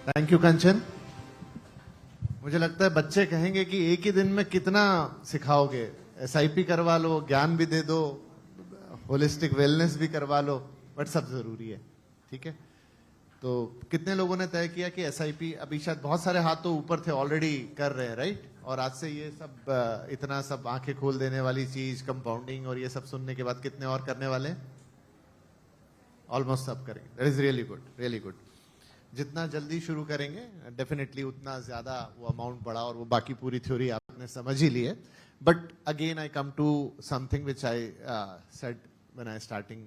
Thank you कंचन। मुझे लगता है बच्चे कहेंगे कि एक ही दिन में कितना सिखाओगे, एसआईपी करवा लो, ज्ञान भी दे दो, होलिस्टिक वेलनेस भी करवा लो, बट सब जरूरी है। ठीक है, तो कितने लोगों ने तय किया कि एसआईपी, अभी शायद बहुत सारे हाथ तो ऊपर थे, ऑलरेडी कर रहे हैं, राइट? और आज से ये सब इतना सब आंखें खोल देने वाली चीज, कंपाउंडिंग और ये सब सुनने के बाद कितने और करने वाले हैं? ऑलमोस्ट सब करेंगे। That is really good, really good. जितना जल्दी शुरू करेंगे डेफिनेटली उतना ज्यादा वो अमाउंट बढ़ा, और वो बाकी पूरी थ्योरी आपने समझ ही ली है। But again I come to something which I said when I starting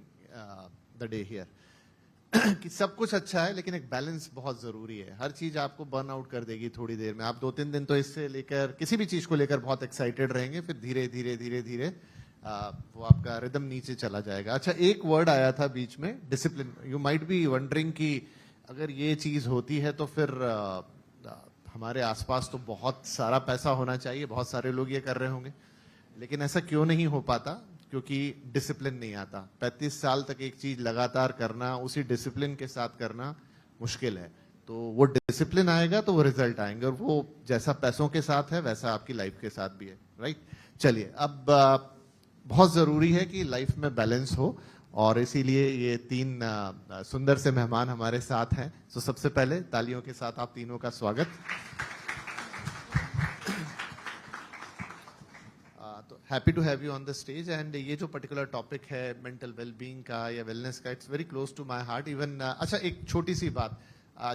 the day here, कि सब कुछ अच्छा है लेकिन एक बैलेंस बहुत जरूरी है। हर चीज आपको बर्न आउट कर देगी थोड़ी देर में। आप 2-3 दिन तो इससे लेकर किसी भी चीज को लेकर बहुत एक्साइटेड रहेंगे, फिर धीरे धीरे धीरे धीरे वो आपका रिदम नीचे चला जाएगा। अच्छा, एक वर्ड आया था बीच में, discipline. You might be wondering कि अगर ये चीज होती है तो फिर हमारे आसपास तो बहुत सारा पैसा होना चाहिए, बहुत सारे लोग ये कर रहे होंगे, लेकिन ऐसा क्यों नहीं हो पाता? क्योंकि डिसिप्लिन नहीं आता। 35 साल तक एक चीज लगातार करना, उसी डिसिप्लिन के साथ करना मुश्किल है। तो वो डिसिप्लिन आएगा तो वो रिजल्ट आएंगे, और वो जैसा पैसों के साथ है वैसा आपकी लाइफ के साथ भी है, राइट? चलिए, अब बहुत जरूरी है कि लाइफ में बैलेंस हो, और इसीलिए ये 3 सुंदर से मेहमान हमारे साथ हैं। तो सबसे पहले तालियों के साथ आप तीनों का स्वागत। तो happy to have you on the stage. And ये जो पर्टिकुलर टॉपिक है मेंटल वेलबींग का या वेलनेस का, it's very close to my heart even. अच्छा, एक छोटी सी बात,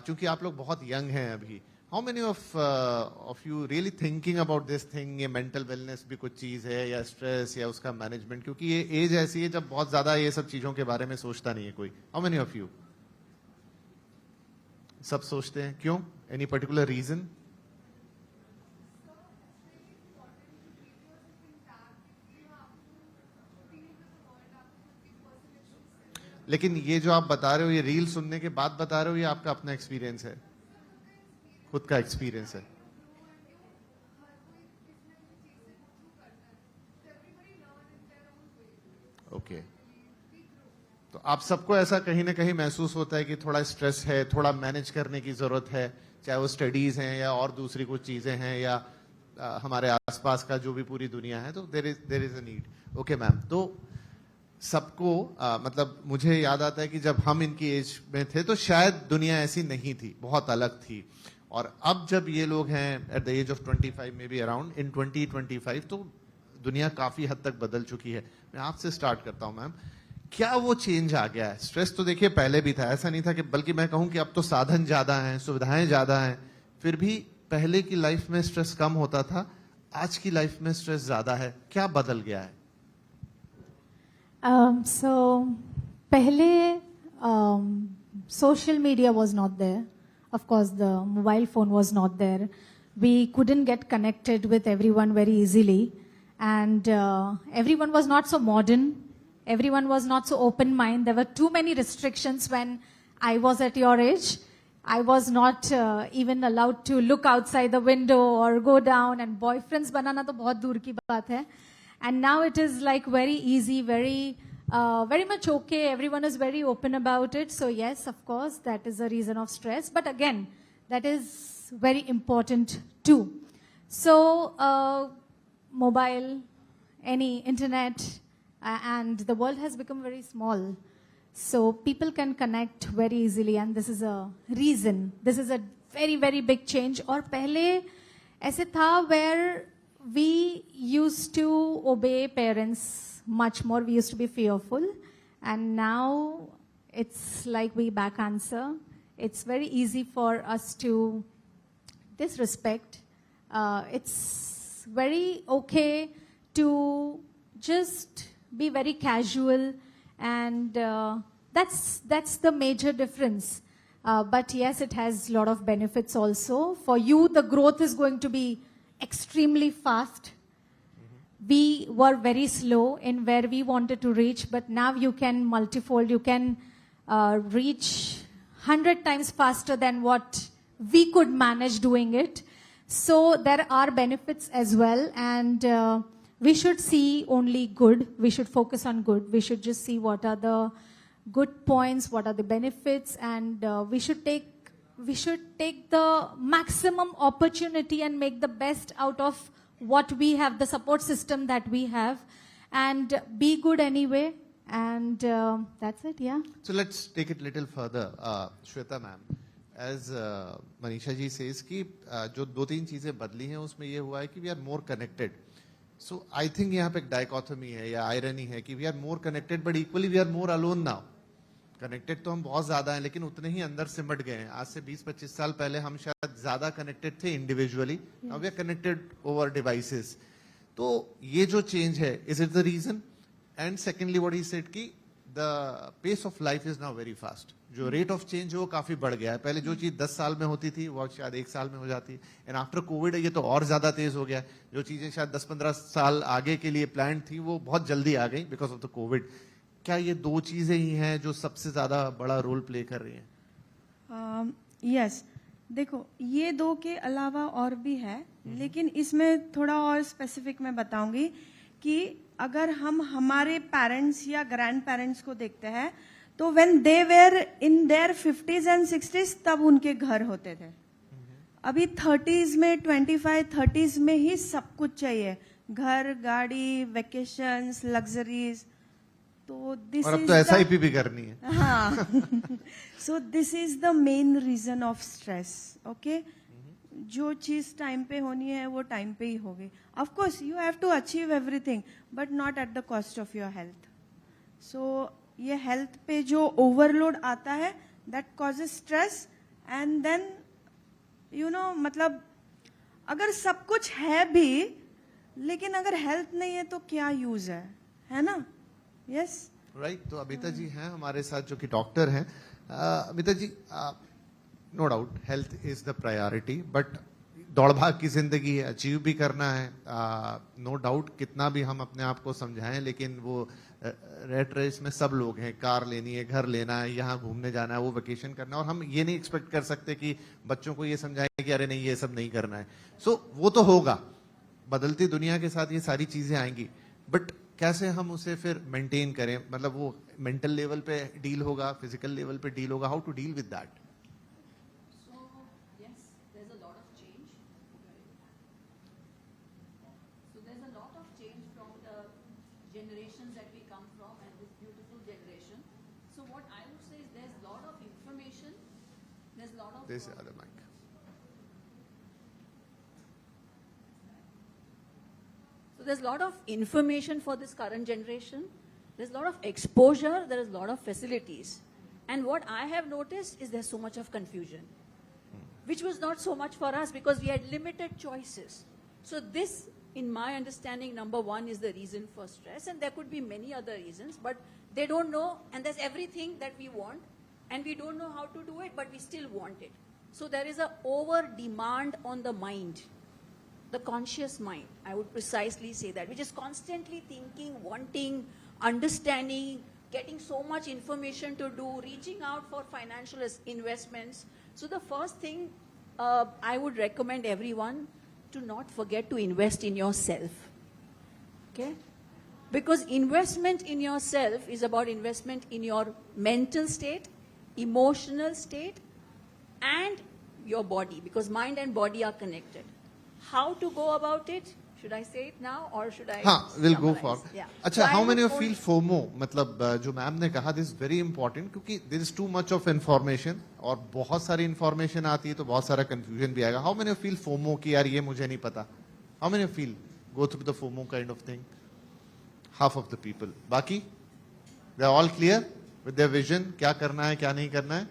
चूंकि आप लोग बहुत यंग हैं अभी, how many of you really thinking about this thing? ये मेंटल वेलनेस भी कुछ चीज है, या स्ट्रेस, या उसका मैनेजमेंट? क्योंकि ये एज ऐसी है जब बहुत ज्यादा ये सब चीजों के बारे में सोचता नहीं है कोई। How many of you? सब सोचते हैं, क्यों? Any particular reason? लेकिन ये जो आप बता रहे हो, ये रील सुनने के बाद बता रहे हो, ये आपका अपना एक्सपीरियंस है, खुद का एक्सपीरियंस है? ओके, तो आप सबको ऐसा कहीं ना कहीं महसूस होता है कि थोड़ा स्ट्रेस है, थोड़ा मैनेज करने की जरूरत है, चाहे वो स्टडीज हैं या और दूसरी कुछ चीजें हैं, या हमारे आसपास का जो भी पूरी दुनिया है, तो there is a need. Okay ma'am, तो सबको मतलब मुझे याद आता है कि जब हम इनकी एज में थे तो शायद दुनिया ऐसी नहीं थी, बहुत अलग थी। और अब जब ये लोग हैं at the age of 25, maybe around in 2025, तो दुनिया काफी हद तक बदल चुकी है। मैं आपसे स्टार्ट करता हूं मैम, क्या वो चेंज आ गया है? स्ट्रेस तो देखिए पहले भी था, ऐसा नहीं था कि, बल्कि मैं कहूं कि अब तो साधन ज्यादा हैं, सुविधाएं ज्यादा हैं, फिर भी पहले की लाइफ में स्ट्रेस कम होता था, आज की लाइफ में स्ट्रेस ज्यादा है। क्या बदल गया है? So, pehle, social media was not there. Of course, the mobile phone was not there. We couldn't get connected with everyone very easily. And everyone was not so modern. Everyone was not so open-minded. There were too many restrictions when I was at your age. I was not even allowed to look outside the window or go down. And boyfriends banana to bahut dur ki baat hai. And now it is like very easy, very much okay. Everyone is very open about it. So yes, of course, that is a reason of stress. But again, that is very important too. So mobile, any internet, and the world has become very small. So people can connect very easily, and this is a reason. This is a very, very big change. और पहले ऐसे था where we used to obey parents much more. We used to be fearful. And now it's like we back answer. It's very easy for us to disrespect. It's very okay to just be very casual. And that's the major difference. But yes, it has a lot of benefits also. For you, the growth is going to be extremely fast. We were very slow in where we wanted to reach, but now you can multifold. You can reach 100 times faster than what we could manage doing it. So there are benefits as well, and we should see only good. We should focus on good. We should just see what are the good points, what are the benefits, and we should take we should take the maximum opportunity and make the best out of what we have, the support system that we have, and be good anyway. And that's it, yeah. So let's take it little further. Shweta ma'am, as Manisha ji says कि जो दो तीन चीजें बदली हैं उसमें ये हुआ है कि we are more connected. So I think यहाँ पे एक dichotomy है या irony है कि we are more connected but equally we are more alone now. Connected तो हम बहुत ज्यादा हैं लेकिन उतने ही अंदर सिमट गए हैं. आज से 20-25 साल पहले हम शायद ज्यादा कनेक्टेड थे individually, now we are connected over devices. तो ये जो चेंज है, is it the reason? And secondly what he said कि the pace of life is now very fast. जो रेट ऑफ चेंज है वो काफी बढ़ गया है. पहले जो चीज 10 साल में होती थी वो शायद 1 साल में हो जाती है. एंड आफ्टर कोविड ये तो और ज्यादा तेज हो गया है. जो चीजें शायद 10-15 साल आगे के लिए प्लान थी वो बहुत जल्दी आ गई बिकॉज ऑफ द कोविड. क्या ये दो चीजें ही हैं जो सबसे ज्यादा बड़ा रोल प्ले कर रही हैं? यस, देखो ये दो के अलावा और भी है, लेकिन इसमें थोड़ा और स्पेसिफिक मैं बताऊंगी कि अगर हम हमारे पेरेंट्स या ग्रैंड पेरेंट्स को देखते हैं तो when they were in their 50s and 60s तब उनके घर होते थे. अभी 30s में 25-30s में ही सब कुछ चाहिए, घर, गाड़ी, वेकेशंस, लग्जरीज. तो दिस और अब तो एसआईपी भी करनी है. हाँ. So this is the main reason of stress. Okay, जो चीज टाइम पे होनी है वो टाइम पे ही होगी. Of course you have to achieve everything but not at the cost of your health. So ये हेल्थ पे जो ओवरलोड आता है that causes stress. And then you know, मतलब अगर सब कुछ है भी लेकिन अगर हेल्थ नहीं है तो क्या यूज है ना? Yes, right. तो अमिता जी हैं हमारे साथ जो कि डॉक्टर हैं. Amita ji, no doubt health is the priority but दौड़ भाग की जिंदगी है, अचीव भी करना है. नो डाउट कितना भी हम अपने आप को समझाएं लेकिन वो रेट रेस में सब लोग हैं. कार लेनी है, घर लेना है, यहाँ घूमने जाना है, वो वेकेशन करना है. और हम ये नहीं एक्सपेक्ट कर सकते कि बच्चों को ये समझाएं कि अरे नहीं ये सब नहीं करना है. सो वो तो होगा, बदलती दुनिया के साथ ये सारी चीजें आएंगी. बट कैसे हम उसे फिर मेंटेन करें? मतलब वो मेंटल लेवल पे डील होगा, फिजिकल लेवल पे डील होगा. How to deal with that? So, yes, there's a lot of change. So there's a lot of change from the generations that we come from and this beautiful generation. So what I would say is there's a lot of information, there's a lot of... This other mic. So there's a lot of information for this current generation. There's a lot of exposure. There is a lot of facilities. And what I have noticed is there's so much of confusion, which was not so much for us because we had limited choices. So this, in my understanding, number one is the reason for stress. And there could be many other reasons, but they don't know. And there's everything that we want. And we don't know how to do it, but we still want it. So there is a over demand on the mind. The conscious mind, I would precisely say that, which is constantly thinking, wanting, understanding, getting so much information to do, reaching out for financial investments. So the first thing I would recommend everyone to not forget to invest in yourself. Okay? Because investment in yourself is about investment in your mental state, emotional state, and your body, because mind and body are connected. How to go about it? Should I say it now or should I? हाँ, we'll go for. summarize? Yeah. अच्छा, So I how would many of only- feel FOMO? मतलब जो ma'am ने कहा, this is very important क्योंकि there is too much of information और बहुत सारी information आती है तो बहुत सारा confusion भी आएगा. How many of feel FOMO कि यार ये मुझे नहीं पता? How many of feel go through the FOMO kind of thing? Half of the people. बाकी they are all clear with their vision, क्या करना है क्या नहीं करना है.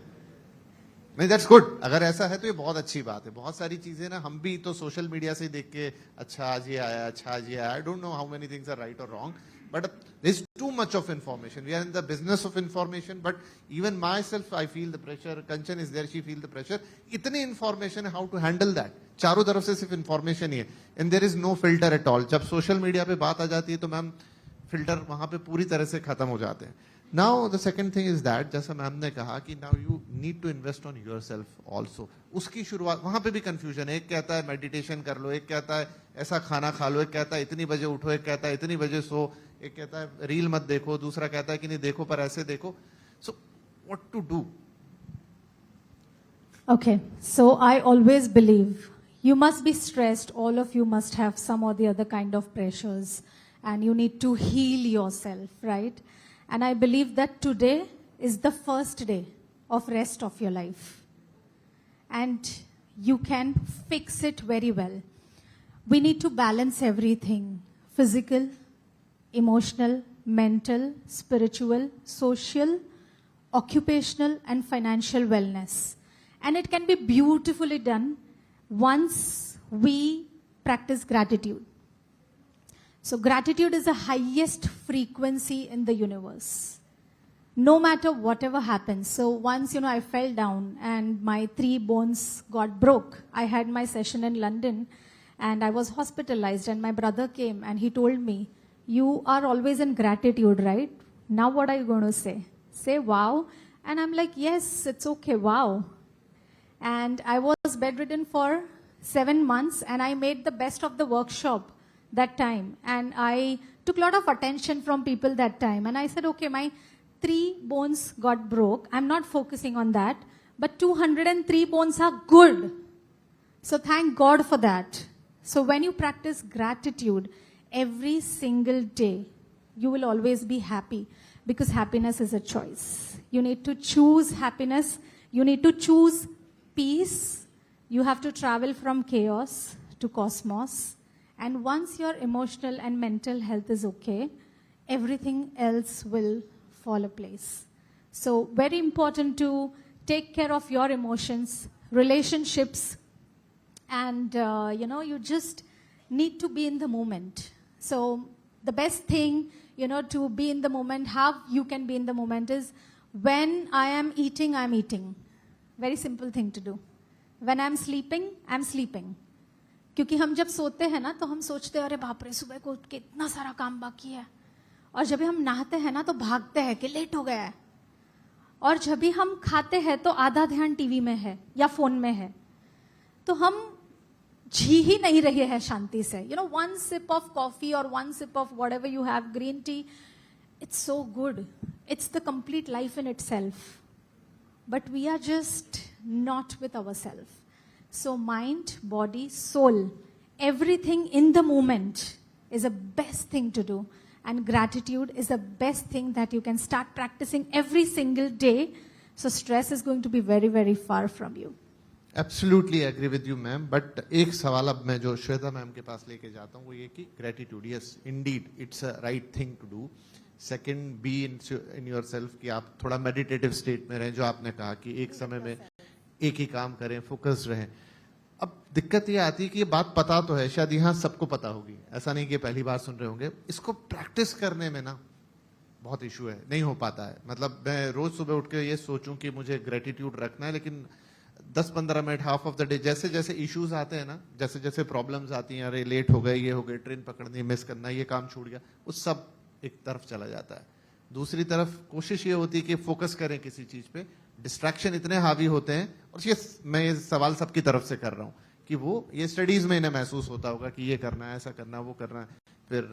नहीं, दैट्स गुड. अगर ऐसा है तो ये बहुत अच्छी बात है. बहुत सारी चीजें ना हम भी तो सोशल मीडिया से देख के अच्छा आज ये आया, अच्छा आज ये आया. I don't know how many things are right और wrong but there is too much of information. We are in the business of information but even myself I feel the pressure. Kanchan is there, she feel the pressure. इतनी information है, how to handle that? चारों तरफ से सिर्फ information ही है and there is no filter at all. जब social media पे बात आ जाती है तो मैम फिल्टर वहां पे पूरी तरह से खत्म हो जाते हैं. Now the second thing is that, जैसा मैम ने कहा कि now you need to invest on yourself also. उसकी शुरुआत वहां पे भी कंफ्यूजन है. एक कहता है मेडिटेशन कर लो, एक कहता है ऐसा खाना खा लो, एक कहता है इतनी बजे उठो, एक कहता है इतनी बजे सो, एक कहता है रील मत देखो, दूसरा कहता है कि नहीं देखो पर ऐसे देखो. So what to do? Okay, so I always believe you must be stressed. All of you must have some or the other kind of pressures, and you need to heal yourself, right? And I believe that today is the first day of rest of your life, and you can fix it very well. We need to balance everything: physical, emotional, mental, spiritual, social, occupational, and financial wellness. And it can be beautifully done once we practice gratitude. So, gratitude is the highest frequency in the universe. No matter whatever happens. So, once, I fell down and my 3 bones got broke. I had my session in London and I was hospitalized, and my brother came and he told me, "You are always in gratitude, right? Now what are you going to say? Say wow." And I'm like, "Yes, it's okay, wow." And I was bedridden for 7 months, and I made the best of the workshop that time. And I took a lot of attention from people that time. And I said, okay, my 3 bones got broke. I'm not focusing on that. But 203 bones are good. So thank God for that. So when you practice gratitude every single day, you will always be happy, because happiness is a choice. You need to choose happiness. You need to choose peace. You have to travel from chaos to cosmos. And once your emotional and mental health is okay, everything else will fall a place. So very important to take care of your emotions, relationships, and you just need to be in the moment. So the best thing, to be in the moment, how you can be in the moment is, when I am eating, I'm eating. Very simple thing to do. When I'm sleeping, I'm sleeping. क्योंकि हम जब सोते हैं ना, तो हम सोचते हैं, अरे बाप रे, सुबह को उठ के इतना सारा काम बाकी है. और जब भी हम नहाते हैं ना, तो भागते हैं कि लेट हो गया है. और जब भी हम खाते हैं, तो आधा ध्यान टीवी में है या फोन में है. तो हम जी ही नहीं रहे हैं शांति से. One sip of coffee or one sip of whatever you have, green tea, it's so good. It's the complete life in itself. But we are just not with ourselves. So mind, body, soul, everything in the moment is the best thing to do. And gratitude is the best thing that you can start practicing every single day. So stress is going to be very, very far from you. Absolutely agree with you, ma'am. But एक सवाल अब मैं जो Shweta ma'am के पास लेके जाता हूँ, वो ये कि gratitude, yes, indeed, it's a right thing to do. Second, be in yourself कि आप थोड़ा meditative state में रहें, जो आपने कहा कि एक समय में एक ही काम करें, फोकस रहें. अब दिक्कत ये आती है कि ये बात पता तो है, शायद यहाँ सबको पता होगी, ऐसा नहीं कि पहली बार सुन रहे होंगे. इसको प्रैक्टिस करने में ना बहुत इशू है, नहीं हो पाता है. मतलब मैं रोज सुबह उठ के ये सोचूं कि मुझे ग्रेटिट्यूड रखना है, लेकिन 10-15 minute, half of the day, जैसे जैसे इश्यूज आते हैं ना, जैसे जैसे प्रॉब्लम्स आती हैं, अरे लेट हो गए, ये हो गए, ट्रेन पकड़नी, मिस करना, ये काम छूट गया, उस सब एक तरफ चला जाता है. दूसरी तरफ कोशिश ये होती है कि फोकस करें किसी चीज पे. डिस्ट्रैक्शन इतने हावी होते हैं, और मैं ये सवाल सबकी तरफ से कर रहा हूँ कि वो ये स्टडीज में इन्हें महसूस होता होगा कि ये करना है, ऐसा करना है, वो करना है, फिर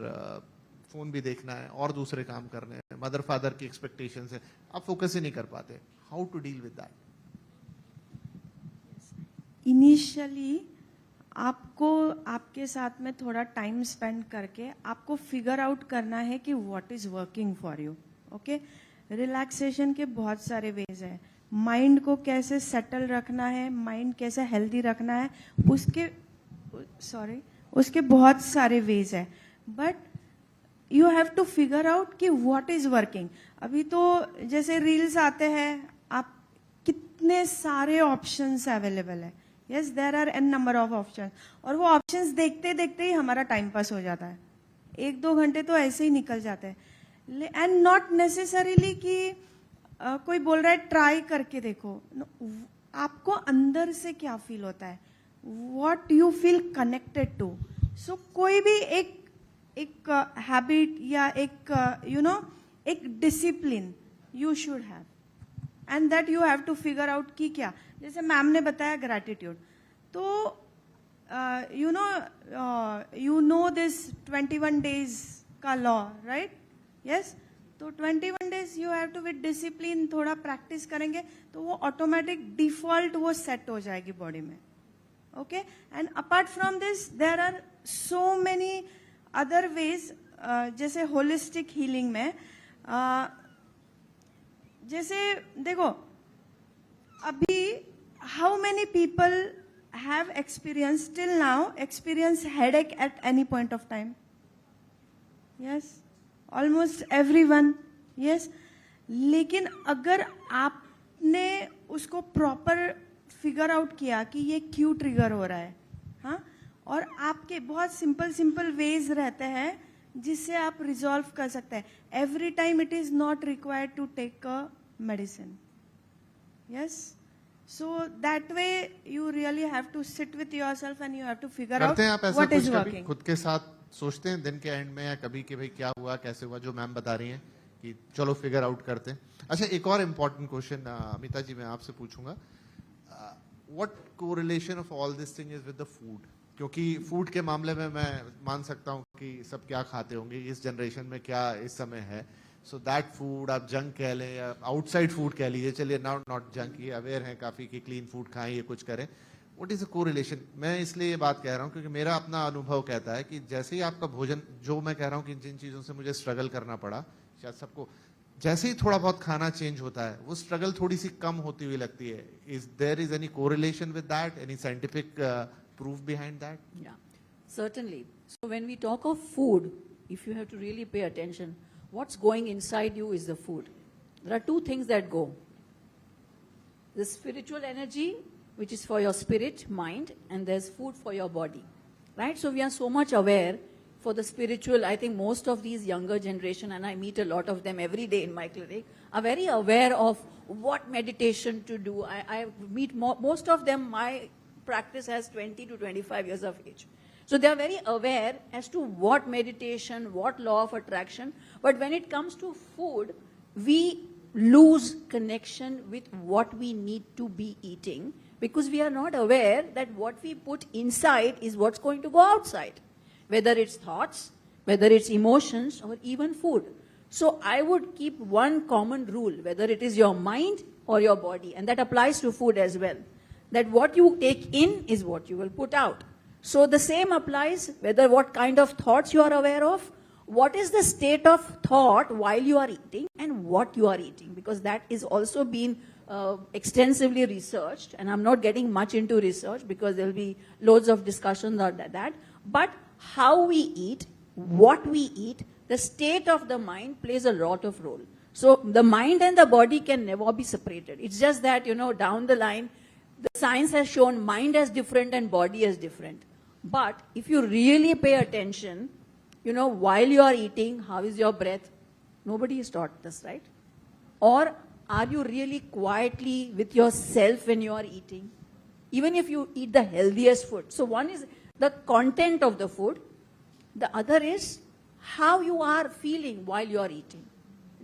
फोन भी देखना है और दूसरे काम करने हैं, मदर फादर की एक्सपेक्टेशंस है, आप फोकस ही नहीं कर पाते. How to deal with that? Initially आपको आपके साथ में थोड़ा टाइम स्पेंड करके आपको फिगर आउट करना है कि what is working for you. Okay, relaxation के बहुत सारे वेज हैं. माइंड को कैसे सेटल रखना है, माइंड कैसे हेल्दी रखना है, उसके बहुत सारे वेज है. But you have to figure out कि व्हाट इज वर्किंग. अभी तो जैसे रील्स आते हैं, आप कितने सारे ऑप्शंस अवेलेबल है. Yes, there are an number of options, और वो ऑप्शंस देखते देखते ही हमारा टाइम पास हो जाता है. 1-2 घंटे तो ऐसे ही निकल जाते हैं. एंड नॉट नेसेसरीली कि कोई बोल रहा है ट्राई करके देखो. आपको अंदर से क्या फील होता है, what you feel connected to. So कोई भी एक हैबिट या एक discipline you should have, and that you have to figure out कि क्या. जैसे मैम ने बताया ग्रैटिट्यूड, तो यू नो दिस 21 days का लॉ, राइट? यस. तो 21 days you have to with discipline, थोड़ा प्रैक्टिस करेंगे तो वो ऑटोमेटिक डिफॉल्ट वो सेट हो जाएगी बॉडी में. Okay, and apart from this there are so many other ways. जैसे होलिस्टिक हीलिंग में जैसे देखो अभी how many people have experienced till now experience headache at any point of time? Yes, almost everyone. Yes, लेकिन अगर आपने उसको proper figure out किया कि ये क्यों ट्रिगर हो रहा है, हाँ, और आपके बहुत सिंपल वेज रहते हैं जिससे आप रिजॉल्व कर सकते हैं. Every time it is not required to take a medicine. Yes, so that way you really have to sit with yourself and you have to figure out करते हैं आप ऐसा what कुछ is कभी working. खुद के साथ सोचते हैं दिन के एंड में या कभी कि भाई क्या हुआ कैसे हुआ, जो मैम बता रही हैं कि चलो फिगर आउट करते हैं. अच्छा, एक और इम्पोर्टेंट क्वेश्चन अमिता जी मैं आपसे पूछूंगा, what correlation of all this thing is with the food? क्योंकि फूड के मामले में मैं मान सकता हूँ कि सब क्या खाते होंगे इस जनरेशन में, क्या इस समय है. सो दैट फूड आप जंक कह लें या आउटसाइड फूड कह लीजिए, चलिए नॉट जंक, ये अवेयर हैं काफी कि क्लीन फूड खाएं, ये कुछ करें. What is the correlation? मैं इसलिए ये बात कह रहा हूँ क्योंकि मेरा अपना अनुभव कहता है कि जैसे ही आपका भोजन, जो मैं कह रहा हूँ कि जिन चीजों से मुझे स्ट्रगल करना पड़ा, शायद सबको, जैसे ही थोड़ा बहुत खाना चेंज होता है वो स्ट्रगल थोड़ी सी कम होती हुई लगती है. Is there is any correlation with that, any scientific proof behind that? Yeah, certainly. So when we talk of food, if you have to really pay attention, what's going inside you is the food. There are two things that go. The spiritual energy, which is for your spirit, mind, and there's food for your body. Right? So we are so much aware for the spiritual. I think most of these younger generation, and I meet a lot of them every day in my clinic, are very aware of what meditation to do. I meet most of them, my practice has 20 to 25 years of age. So they are very aware as to what meditation, what law of attraction. But when it comes to food, we lose connection with what we need to be eating because we are not aware that what we put inside is what's going to go outside. Whether it's thoughts, whether it's emotions, or even food. So I would keep one common rule, whether it is your mind or your body, and that applies to food as well. That what you take in is what you will put out. So the same applies whether what kind of thoughts you are aware of, what is the state of thought while you are eating, and what you are eating, because that is also been extensively researched, and I'm not getting much into research because there will be loads of discussions on that. But how we eat, what we eat, the state of the mind plays a lot of role. So the mind and the body can never be separated. It's just that, down the line, the science has shown mind as different and body as different. But if you really pay attention, while you are eating, how is your breath? Nobody has taught this, right? Or are you really quietly with yourself when you are eating? Even if you eat the healthiest food. So one is the content of the food. The other is how you are feeling while you are eating.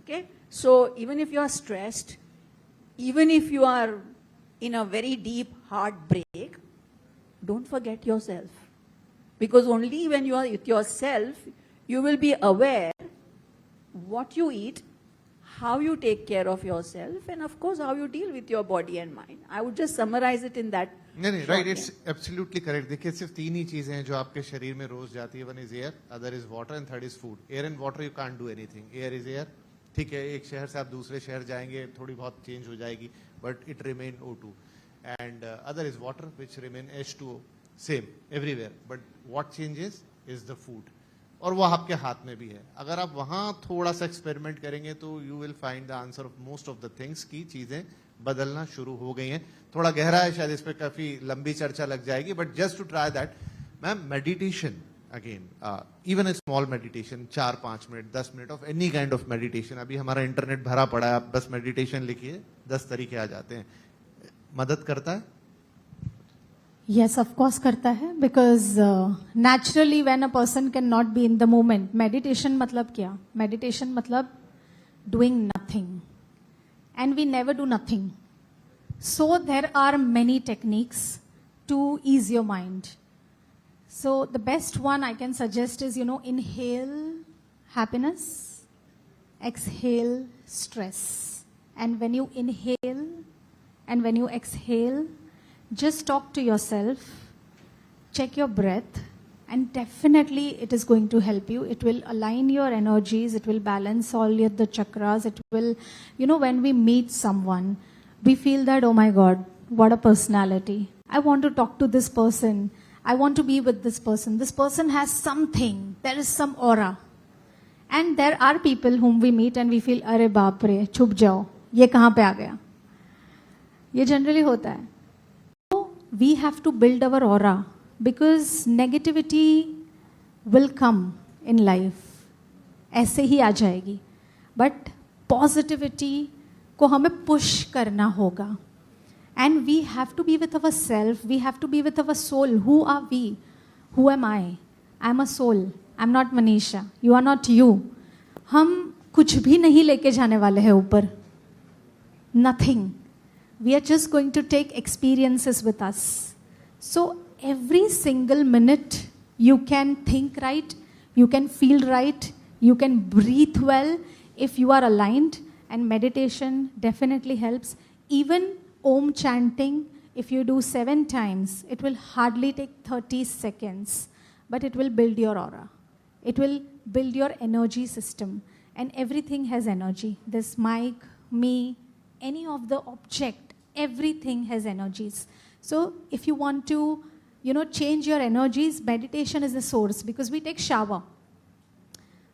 Okay? So even if you are stressed, even if you are in a very deep heartbreak, don't forget yourself. Because only when you are with yourself, you will be aware what you eat, how you take care of yourself, and of course how you deal with your body and mind. I would just summarize it in that. नहीं, right, it's absolutely correct. देखिए सिर्फ तीन ही चीजें हैं जो आपके शरीर में रोज जाती है. One is air, other is water, and third is food. Air and water you can't do anything. Air is air, ठीक है, एक शहर से आप दूसरे शहर जाएंगे, थोड़ी बहुत चेंज हो जाएगी, but it remain O2. And other is water which remain H2O, same everywhere, but what changes is the food. और वो आपके हाथ में भी है. अगर आप वहां थोड़ा सा एक्सपेरिमेंट करेंगे तो you will find the answer of most of the things की चीजें बदलना शुरू हो गई हैं. थोड़ा गहरा है, शायद इस पे काफी लंबी चर्चा लग जाएगी, but just to try that, ma'am, meditation again, even a small meditation, 4-5 minute, 10 minute of any kind of meditation. अभी हमारा इंटरनेट भरा पड़ा है, आप बस मेडिटेशन लिखिए, 10 तरीके आ जाते हैं. मदद करता है? Yes, of course करता है, because naturally when a person cannot be in the moment, meditation मतलब क्या? Meditation मतलब doing nothing, and we never do nothing. So there are many techniques to ease your mind. So the best one I can suggest is, inhale happiness, exhale stress. And when you inhale and when you exhale, just talk to yourself, check your breath, and definitely it is going to help you. It will align your energies, it will balance all the chakras, it will, when we meet someone, we feel that, oh my God, what a personality. I want to talk to this person. I want to be with this person. This person has something. There is some aura. And there are people whom we meet and we feel, अरे बाप रे, छुप जाओ, ये कहाँ पे आ गया? ये generally होता है. So we have to build our aura because negativity will come in life. ऐसे ही आ जाएगी. But positivity को हमें push करना होगा. And we have to be with ourselves. We have to be with our soul. Who are we? Who am I? I'm a soul. I'm not Manisha. You are not you. हम कुछ भी नहीं लेके जाने वाले हैं ऊपर. Nothing. We are just going to take experiences with us. So every single minute you can think right, you can feel right, you can breathe well if you are aligned, and meditation definitely helps. Even Om chanting, if you do 7 times, it will hardly take 30 seconds, but it will build your aura. It will build your energy system, and everything has energy. This mic, me, any of the object, everything has energies. So if you want to, change your energies, meditation is the source, because we take shower.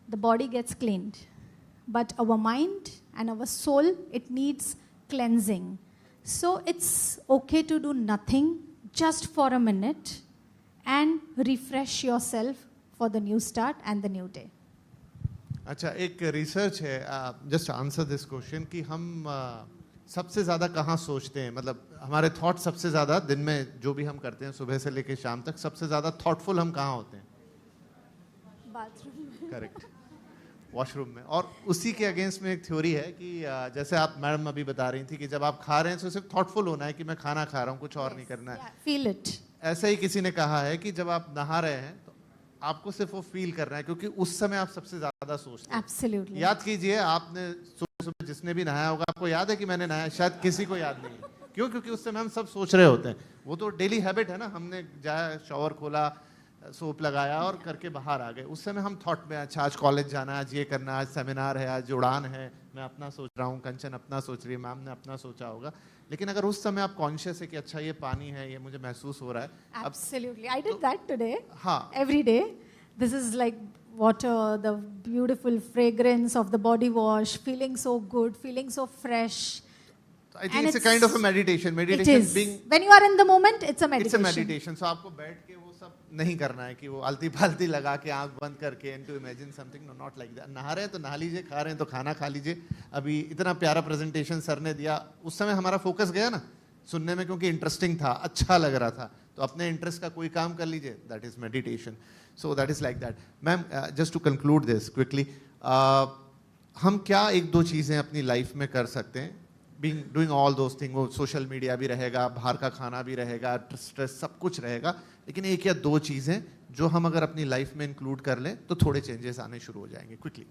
The body gets cleaned, but our mind and our soul, it needs cleansing. So it's okay to do nothing just for a minute and refresh yourself for the new start and the new day. अच्छा, एक research है, just answer this question कि हम सबसे ज़्यादा कहाँ सोचते हैं, मतलब हमारे थॉट सबसे ज़्यादा दिन में जो भी हम करते हैं सुबह से लेकर शाम तक, सबसे ज़्यादा थॉटफुल हम कहाँ होते हैं? बाथरूम. करेक्ट, वॉशरूम में. और उसी के अगेंस्ट में एक थ्योरी है कि जैसे आप मैडम अभी बता रही थी कि जब आप खा रहे हैं तो सिर्फ थॉटफुल होना है कि मैं खाना खा रहा हूँ, कुछ और नहीं करना है. Feel it. ऐसा ही किसी ने कहा है कि जब आप नहा रहे हैं तो आपको सिर्फ वो फील करना है, क्योंकि उस समय आप सबसे ज्यादा सोचते हैं. Absolutely. याद कीजिए, आपने सुबह सुबह जिसने भी नहाया होगा, आपको याद है कि मैंने नहाया? शायद किसी को याद नहीं है. क्यों? क्योंकि उस समय हम सब सोच रहे होते हैं. वो तो डेली हैबिट है ना, हमने जाया, शॉवर खोला, सोप लगाया और करके बाहर आ गए. उस समय हम थॉट में, अच्छा आज कॉलेज जाना है, आज ये करना है, आज सेमिनार है, आज उड़ान है, मैं अपना सोच रहा हूँ, कंचन अपना सोच रही है, मैम ने अपना सोचा होगा. लेकिन अगर उस समय आप कॉन्शियस है कि अच्छा ये पानी है, ये मुझे महसूस हो रहा है. Absolutely. I did that today. हाँ. Every day. This is like water, the beautiful fragrance of the body wash, feeling so good, feeling so fresh. I think it's a kind of a meditation. It Meditation is. being, When you are in the moment, it's a it's a meditation. meditation. So आपको बैठ के वो सब नहीं करना है कि वो आलती फालती लगा के आंख बंद करके and to imagine something. No, not like that. नहा रहे हैं तो नहा लीजिए, खा रहे हैं तो खाना खा लीजिए. अभी इतना प्यारा प्रेजेंटेशन सर ने दिया, उस समय हमारा फोकस गया ना सुनने में, क्योंकि इंटरेस्टिंग था, अच्छा लग रहा था. तो अपने इंटरेस्ट का कोई काम कर लीजिए, that is meditation. So that is like that. Ma'am, just to conclude this quickly, हम क्या एक दो चीज़ें अपनी लाइफ में कर सकते हैं, being doing all those thing? वो सोशल मीडिया भी रहेगा, बाहर का खाना भी रहेगा, स्ट्रेस सब कुछ रहेगा, लेकिन एक या दो चीज़ें जो हम अगर अपनी लाइफ में इंक्लूड कर लें तो थोड़े चेंजेस आने शुरू हो जाएंगे. Quickly.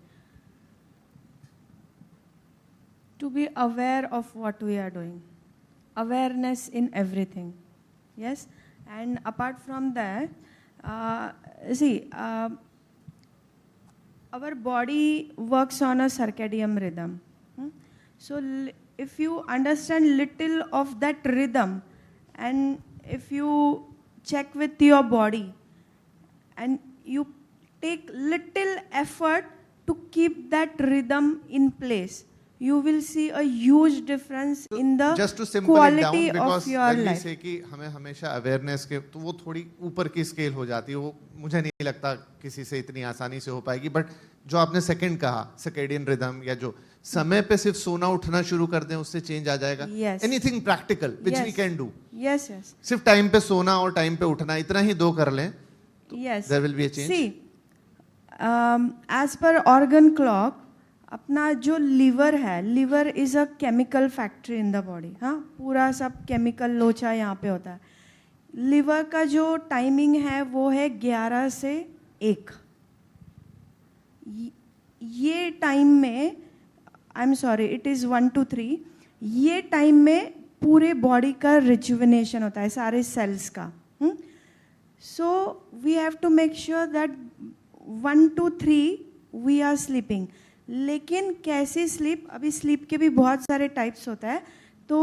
To be aware of what we are doing. Awareness in everything. Yes? And apart from that, our body works on a circadian rhythm. So if you understand little of that rhythm, and if you check with your body, and you take little effort to keep that rhythm in place, you will see a huge difference in the Just to simple it down, quality because of your when we life. say कि हमें हमेशा awareness के, तो वो थोड़ी ऊपर की scale हो जाती है, वो मुझे नहीं लगता किसी से इतनी आसानी से हो पाएगी. बट जो आपने सेकंड कहा, सर्केडियन रिदम, या जो समय पे सिर्फ सोना उठना शुरू कर दें, उससे चेंज आ जाएगा. Yes. Anything practical which we can do. Yes, yes. सिर्फ टाइम पे सोना और टाइम पे उठना, इतना ही दो कर लें, Yes. there will be a change. See, as per organ clock, अपना जो लिवर है, liver is a chemical factory in the body. हाँ, पूरा सब केमिकल लोचा यहाँ पे होता है. लिवर का जो टाइमिंग है वो है 11 से 1. ये टाइम में I am sorry, it is 1 to 3. ये टाइम में पूरे बॉडी का रिजुविनेशन होता है, सारे सेल्स का. So we have to make sure that 1 to 3 we are sleeping. लेकिन कैसी स्लीप, अभी स्लीप के भी बहुत सारे टाइप्स होता है. तो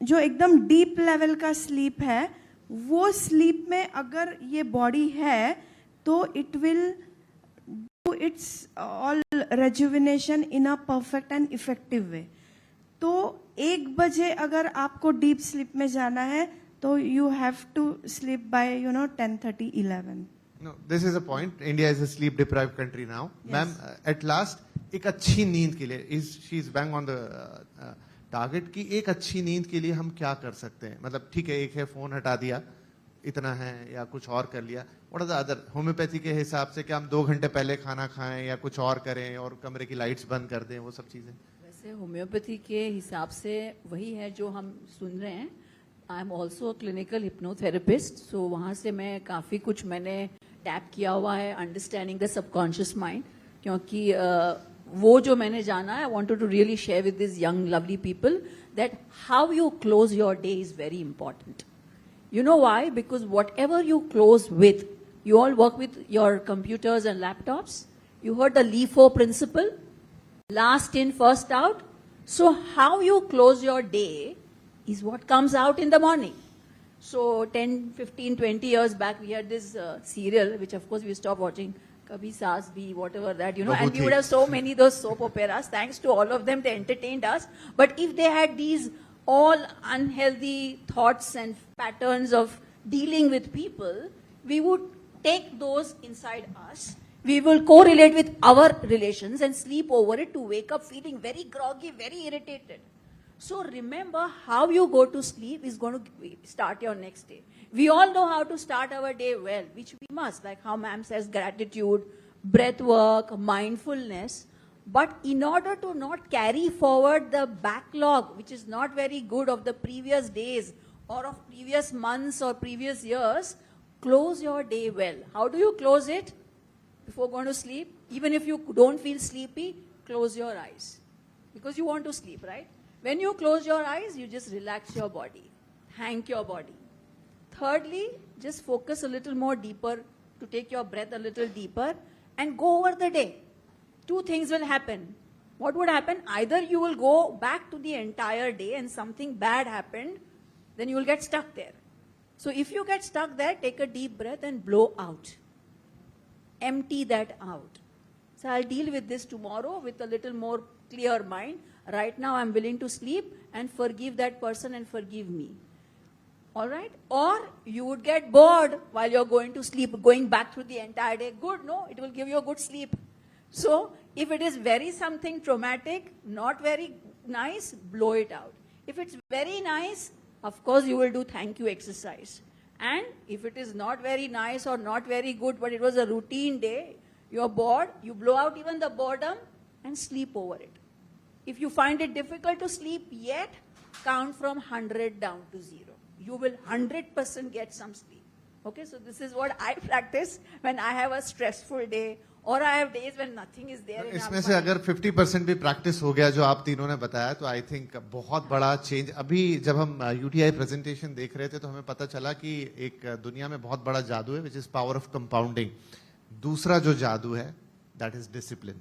जो एकदम डीप लेवल का स्लीप है, वो स्लीप में अगर ये बॉडी है तो it will do it's all rejuvenation in a perfect and effective way. तो 1 बजे अगर आपको डीप स्लीप में जाना है तो you have to sleep by 10:30, 11. No, this is a point. India is a sleep deprived country now. Yes. Ma'am, at last, एक अच्छी नींद के लिए, she is bang on the target कि एक अच्छी नींद के लिए हम क्या कर सकते हैं. मतलब ठीक है, एक है फोन हटा दिया, इतना है, या कुछ और कर लिया. What are the other? Homeopathy के हिसाब से क्या हम 2 घंटे पहले खाना खाएं या कुछ और करें और कमरे की लाइट्स बंद कर दें, वो सब चीजें. वैसे होम्योपैथी के हिसाब से वही है जो हम सुन रहे हैं. I am also clinical hypnotherapist, so वहाँ से मैं काफ़ी कुछ मैंने टैप किया हुआ है, अंडरस्टैंडिंग द सबकॉन्शियस माइंड. क्योंकि वो जो मैंने जाना है, I wanted to really share with this young lovely people that how you close your day is very important. You know why? Because whatever you close with, you all work with your computers and laptops. You heard the LIFO principle, last in, first out. So how you close your day is what comes out in the morning. So 10, 15, 20 years back, we had this serial, which of course we stopped watching, Kabhi Saas Bhi, whatever that, you know, and we would have so many those soap operas. Thanks to all of them, they entertained us. But if they had these all unhealthy thoughts and patterns of dealing with people, we would take those inside us. We will correlate with our relations and sleep over it to wake up feeling very groggy, very irritated. So remember, how you go to sleep is going to start your next day. We all know how to start our day well, which we must, like how ma'am says, gratitude, breath work, mindfulness. But in order to not carry forward the backlog, which is not very good, of the previous days or of previous months or previous years, close your day well. How do you close it? Before going to sleep, even if you don't feel sleepy, close your eyes. Because you want to sleep, right? When you close your eyes, you just relax your body. Thank your body. Thirdly, just focus a little more deeper, to take your breath a little deeper and go over the day. 2 things will happen. What would happen? Either you will go back to the entire day and something bad happened, then you will get stuck there. So if you get stuck there, take a deep breath and blow out. Empty that out. So I'll deal with this tomorrow with a little more clear mind. Right now I'm willing to sleep and forgive that person and forgive me. All right? Or you would get bored while you're going to sleep, going back through the entire day. Good, no? It will give you a good sleep. So, if it is very something traumatic, not very nice, blow it out. If it's very nice, of course you will do thank you exercise. And if it is not very nice or not very good, but it was a routine day, you're bored, you blow out even the boredom and sleep over it. If you find it difficult to sleep yet, count from 100 down to 0. You will 100% get some sleep. Okay, so this is what I practice when I have a stressful day. और I have days when nothing is there. इसमें से अगर 50% भी practice हो गया जो आप तीनों ने बताया, तो आई थिंक बहुत बड़ा चेंज. अभी जब हम यूटीआई प्रेजेंटेशन देख रहे थे तो हमें पता चला कि एक दुनिया में बहुत बड़ा जादू है, which is power of compounding. दूसरा जो जादू है, दैट इज डिसिप्लिन,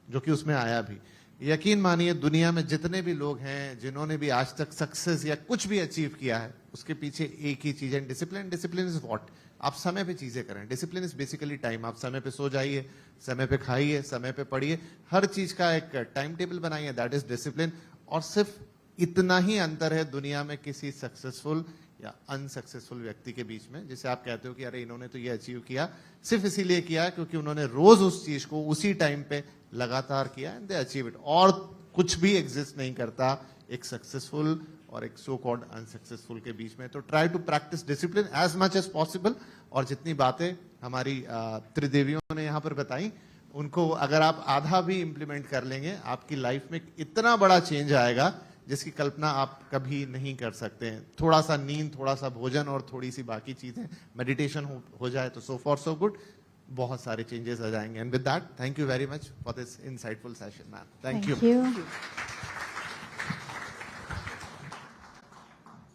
जो कि उसमें आया भी. यकीन मानिए, दुनिया में जितने भी लोग हैं जिन्होंने भी आज तक सक्सेस या कुछ भी अचीव किया है, उसके पीछे एक ही चीज है, डिसिप्लिन. Discipline is what? आप समय पे चीजें करें. Discipline is basically time. आप समय पे सो जाइए, समय पे खाइए, समय पे पढ़िए, हर चीज का एक टाइम टेबल बनाइए. That is discipline. और सिर्फ इतना ही अंतर है दुनिया में किसी सक्सेसफुल या अनसक्सेसफुल व्यक्ति के बीच में, जिसे आप कहते हो कि अरे इन्होंने तो ये अचीव किया, सिर्फ इसीलिए किया क्योंकि उन्होंने रोज उस चीज को उसी टाइम पे लगातार किया एंड दे अचीव इट. और कुछ भी एग्जिस्ट नहीं करता एक सक्सेसफुल और एक सो कॉल्ड अनसक्सेसफुल के बीच में. तो try to practice discipline as much as possible. और जितनी बातें हमारी त्रिदेवियों ने यहाँ पर बताई, उनको अगर आप आधा भी इंप्लीमेंट कर लेंगे, आपकी लाइफ में इतना बड़ा चेंज आएगा जिसकी कल्पना आप कभी नहीं कर सकते हैं. थोड़ा सा नींद, थोड़ा सा भोजन और थोड़ी सी बाकी चीजें, मेडिटेशन हो जाए तो सो फॉर सो गुड. बहुत सारे चेंजेस आ जाएंगे. And with that, thank you very much for this insightful session, ma'am. Thank you. Thank you.